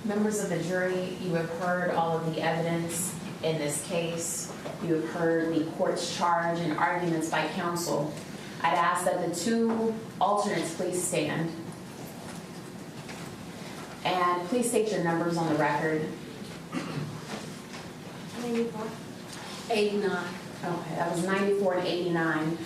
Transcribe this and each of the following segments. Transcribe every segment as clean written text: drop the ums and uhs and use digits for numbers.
Members of the jury, you have heard all of the evidence in this case. You have heard the court's charge and arguments by counsel. I'd ask that the two alternates please stand. And please state your numbers on the record. 94. 89. Okay, that was 94 and 89.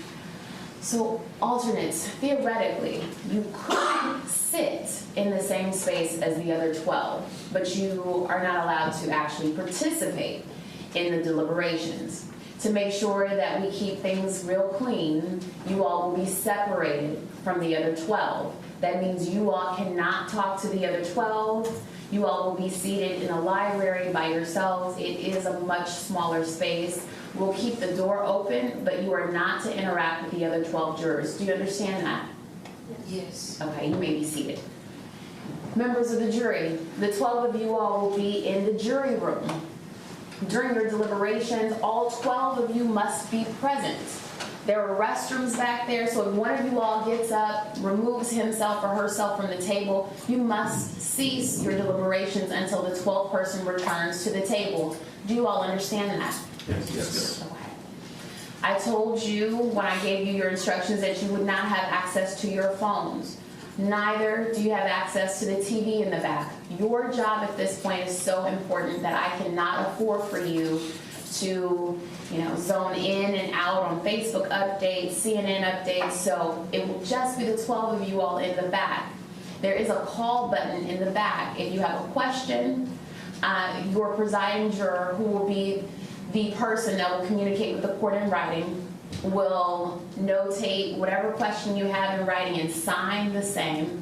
So, alternates, theoretically, you could sit in the same space as the other 12, but you are not allowed to actually participate in the deliberations. To make sure that we keep things real clean, you all will be separated from the other 12. That means you all cannot talk to the other 12. You all will be seated in a library by yourselves. It is a much smaller space. We'll keep the door open, but you are not to interact with the other 12 jurors. Do you understand that? Yes. Okay, you may be seated. Members of the jury, the 12 of you all will be in the jury room. During your deliberations, all 12 of you must be present. There are restrooms back there, so if one of you all gets up, removes himself or herself from the table, you must cease your deliberations until the 12th person returns to the table. Do you all understand that? Yes. Okay. I told you when I gave you your instructions that you would not have access to your phones. Neither do you have access to the TV in the back. Your job at this point is so important that I cannot afford for you to, zone in and out on Facebook updates, CNN updates. So it will just be the 12 of you all in the back. There is a call button in the back. If you have a question, your presiding juror, who will be the person that will communicate with the court in writing, will notate whatever question you have in writing and sign the same.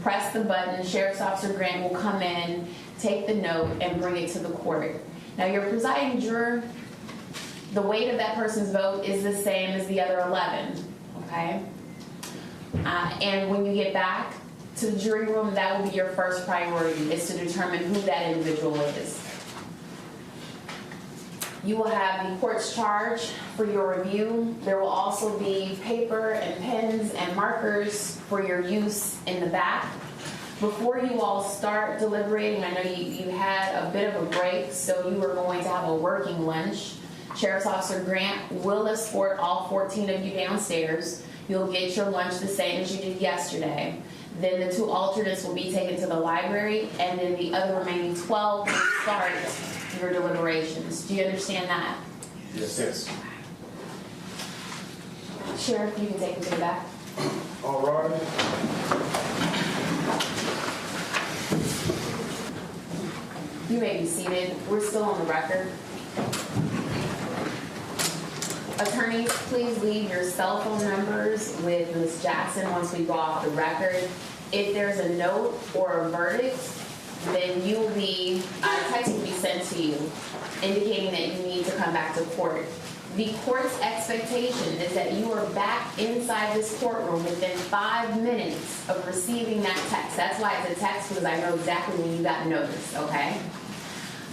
Press the button. Sheriff's Officer Grant will come in, take the note, and bring it to the court. Now, your presiding juror, the weight of that person's vote is the same as the other 11, okay? And when you get back to the jury room, that will be your first priority, is to determine who that individual is. You will have the court's charge for your review. There will also be paper and pens and markers for your use in the back. Before you all start deliberating, I know you had a bit of a break, so you are going to have a working lunch. Sheriff's Officer Grant will escort all 14 of you downstairs. You'll get your lunch the same as you did yesterday. Then the two alternates will be taken to the library, and then the other remaining 12 will start your deliberations. Do you understand that? Yes. Sheriff, you can take them to the back. All right. You may be seated. We're still on the record. Attorneys, please leave your cell phone numbers with Ms. Jackson once we go off the record. If there's a note or a verdict, then you will be, text will be sent to you indicating that you need to come back to court. The court's expectation is that you are back inside this courtroom within 5 minutes of receiving that text. That's why it's a text, because I know exactly when you got notice, okay?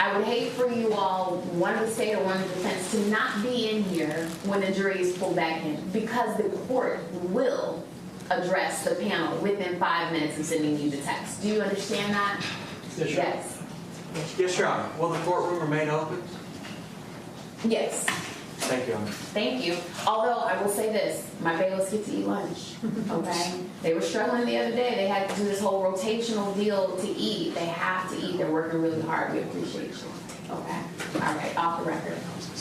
I would hate for you all, one of the state or one of the defense, to not be in here when the jury is pulled back in, because the court will address the panel within 5 minutes of sending you the text. Do you understand that? Yes, Your Honor. Yes. Yes, Your Honor. Will the courtroom remain open? Yes. Thank you, Your Honor. Thank you. Although I will say this, my bailiffs get to eat lunch, okay? They were struggling the other day. They had to do this whole rotational deal to eat. They have to eat. They're working really hard. We appreciate you. Okay? All right, off the record.